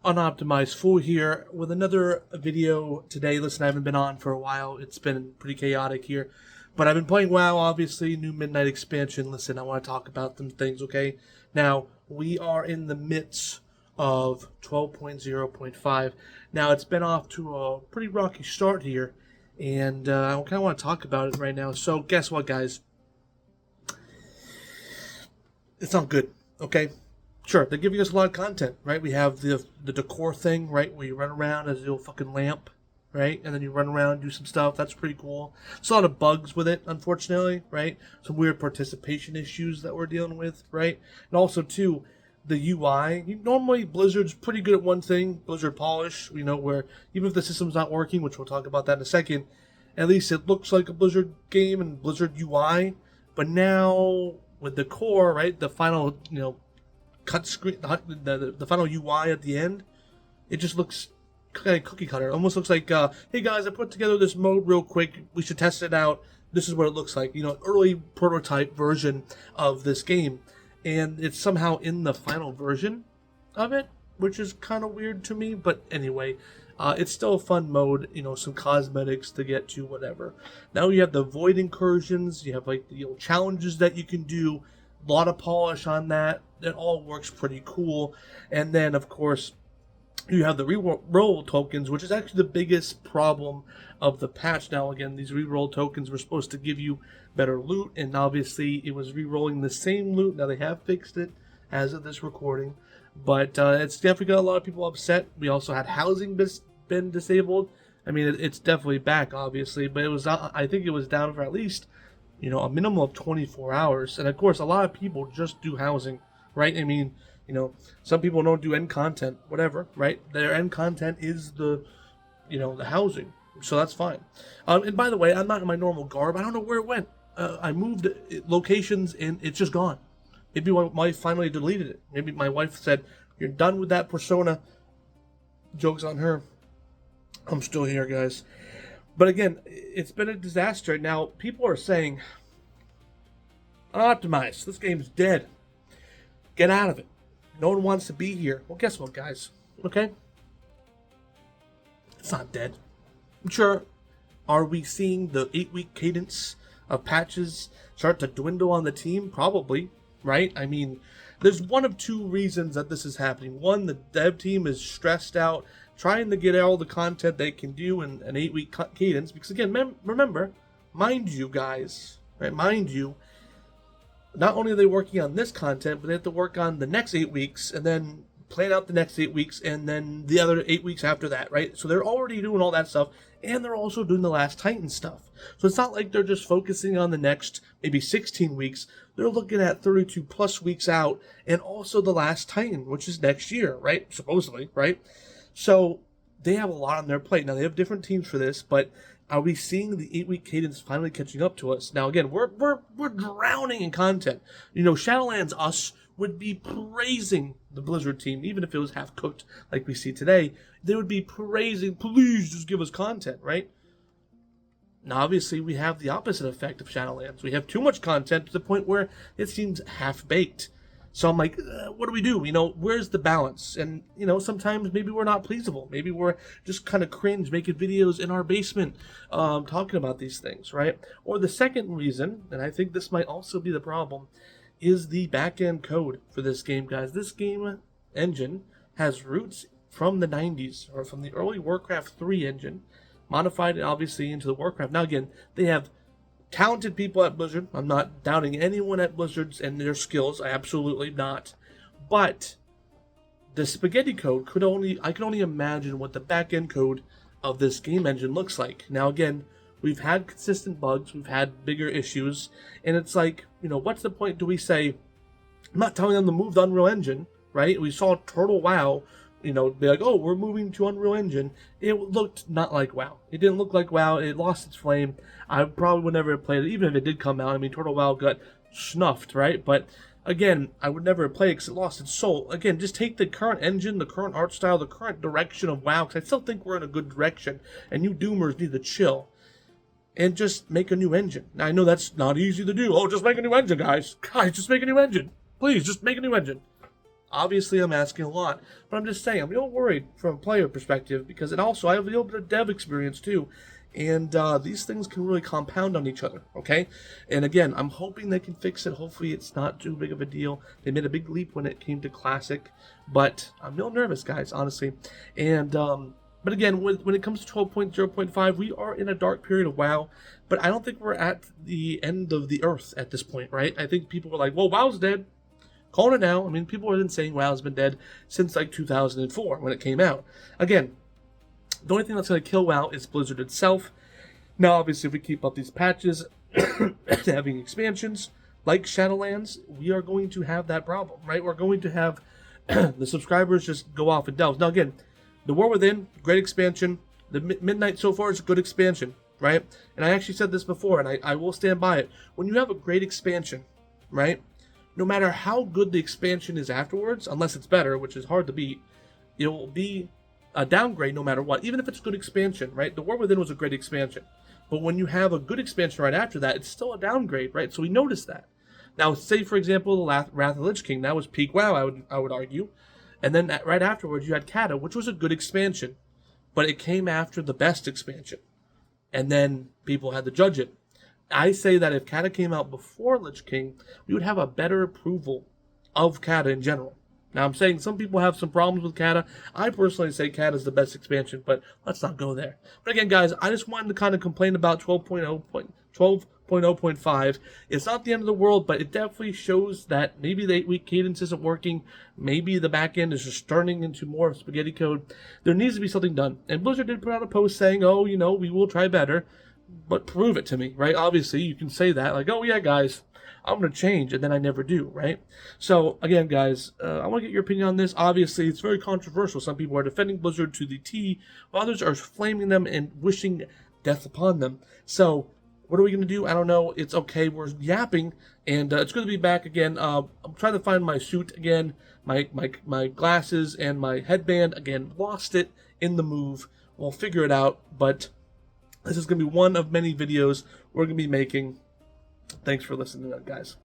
Unoptimized Fool here with another video today. Listen, I haven't been on for a while. It's been pretty chaotic here. But I've been playing WoW, obviously, new Midnight expansion. Listen, I want to talk about some things, okay? Now, we are in the midst of 12.0.5. Now, it's been off to a pretty rocky start here. And I kind of want to talk about it right now. So, guess what, guys? It's not good, okay? Sure, they're giving us a lot of content, right? We have the decor thing, right? Where you run around as a little fucking lamp, right? And then you run around and do some stuff. That's pretty cool. There's a lot of bugs with it, unfortunately, right? Some weird participation issues that we're dealing with, right? And also, too, the UI. Normally, Blizzard's pretty good at one thing, Blizzard Polish, you know, where even if the system's not working, which we'll talk about that in a second, at least it looks like a Blizzard game and Blizzard UI. But now, with the core, right, the final, cut screen, the final UI at the end, it just looks kind of cookie cutter. It almost looks like, hey guys, I put together this mode real quick. We should test it out. This is what it looks like. Early prototype version of this game. And it's somehow in the final version of it, which is kind of weird to me. But anyway, it's still a fun mode. Some cosmetics to get to, whatever. Now you have the void incursions. You have like the challenges that you can do. A lot of polish on that. It all works pretty cool. And then, of course, you have the reroll tokens, which is actually the biggest problem of the patch. Now, again, these reroll tokens were supposed to give you better loot, and obviously it was rerolling the same loot. Now, they have fixed it as of this recording, but it's definitely got a lot of people upset. We also had housing been disabled. I mean, it's definitely back, obviously, but it was, I think it was down for at least a minimum of 24 hours. And of course, a lot of people just do housing, right? I mean, some people don't do end content, whatever, right? Their end content is the housing. So that's fine. And by the way, I'm not in my normal garb. I don't know where it went. I moved locations and it's just gone. Maybe my wife finally deleted it. Maybe my wife said, "You're done with that persona." Joke's on her. I'm still here, guys. But again, it's been a disaster. Now, people are saying, "Unoptimized, this game's dead. Get out of it. No one wants to be here." Well, guess what, guys? Okay? It's not dead. I'm sure. Are we seeing the 8-week cadence of patches start to dwindle on the team? Probably, right? I mean, there's one of two reasons that this is happening. One, the dev team is stressed out, trying to get all the content they can do in an 8-week cadence. Because again, remember, mind you guys, right? Mind you, not only are they working on this content, but they have to work on the next 8 weeks and then plan out the next 8 weeks and then the other 8 weeks after that, right? So they're already doing all that stuff, and they're also doing the Last Titan stuff. So it's not like they're just focusing on the next maybe 16 weeks. They're looking at 32 plus weeks out, and also the Last Titan, which is next year, right? Supposedly, right? So they have a lot on their plate. Now, they have different teams for this, but are we seeing the 8-week cadence finally catching up to us? Now, again, we're drowning in content. Shadowlands us would be praising the Blizzard team, even if it was half-cooked like we see today. They would be praising, please just give us content, right? Now, obviously, we have the opposite effect of Shadowlands. We have too much content to the point where it seems half-baked. So I'm like, what do we do? Where's the balance? And, sometimes maybe we're not pleasable. Maybe we're just kind of cringe making videos in our basement talking about these things, right? Or the second reason, and I think this might also be the problem, is the back-end code for this game, guys. This game engine has roots from the 90s, or from the early Warcraft 3 engine, modified obviously into the Warcraft. Now, again, they have talented people at Blizzard. I'm not doubting anyone at Blizzard and their skills. I absolutely not. But the spaghetti code I can only imagine what the back-end code of this game engine looks like. Now, again, we've had consistent bugs. We've had bigger issues. And it's like, what's the point? Do we say, I'm not telling them to move the Unreal Engine, right? We saw Turtle WoW, be like, oh, we're moving to Unreal Engine. It looked not like WoW. It didn't look like WoW. It lost its flame. I probably would never have played it, even if it did come out. I mean, Turtle WoW got snuffed, right? But again, I would never play it because it lost its soul. Again, just take the current engine, the current art style, the current direction of WoW, because I still think we're in a good direction, and you Doomers need to chill and just make a new engine. Now, I know that's not easy to do. Oh, just make a new engine, guys. Guys, just make a new engine. Please, just make a new engine. Obviously, I'm asking a lot, but I'm just saying, I'm a little worried from a player perspective because it also, I have a little bit of dev experience too, and these things can really compound on each other, okay? And again, I'm hoping they can fix it. Hopefully it's not too big of a deal. They made a big leap when it came to Classic, but I'm a little nervous, guys, honestly. And, but again, when it comes to 12.0.5, we are in a dark period of WoW, but I don't think we're at the end of the earth at this point, right? I think people were like, well, WoW's dead. Calling it now. I mean, people have been saying WoW's been dead since like 2004 when it came out. Again, the only thing that's going to kill WoW is Blizzard itself. Now, obviously, if we keep up these patches, having expansions like Shadowlands, we are going to have that problem, right? We're going to have the subscribers just go off and delve. Now, again, the War Within, great expansion. The Midnight so far is a good expansion, right? And I actually said this before, and I will stand by it. When you have a great expansion, right, no matter how good the expansion is afterwards, unless it's better, which is hard to beat, it will be a downgrade no matter what, even if it's a good expansion, right? The War Within was a great expansion. But when you have a good expansion right after that, it's still a downgrade, right? So we noticed that. Now, say, for example, the Wrath of the Lich King, that was peak WoW, I would argue. And then right afterwards, you had Kata, which was a good expansion. But it came after the best expansion. And then people had to judge it. I say that if Kata came out before Lich King, we would have a better approval of Kata in general. Now, I'm saying some people have some problems with Kata. I personally say Kata is the best expansion, but let's not go there. But again, guys, I just wanted to kind of complain about 12.0.5. It's not the end of the world, but it definitely shows that maybe the 8-week cadence isn't working. Maybe the back end is just turning into more of spaghetti code. There needs to be something done. And Blizzard did put out a post saying, oh, you know, we will try better. But prove it to me, right? Obviously, you can say that, like, oh, yeah, guys, I'm going to change, and then I never do, right? So, again, guys, I want to get your opinion on this. Obviously, it's very controversial. Some people are defending Blizzard to the T, while others are flaming them and wishing death upon them. So, what are we going to do? I don't know. It's okay. We're yapping, and it's going to be back again. I'm trying to find my suit again, my glasses, and my headband. Again, lost it in the move. We'll figure it out, but this is going to be one of many videos we're going to be making. Thanks for listening, guys.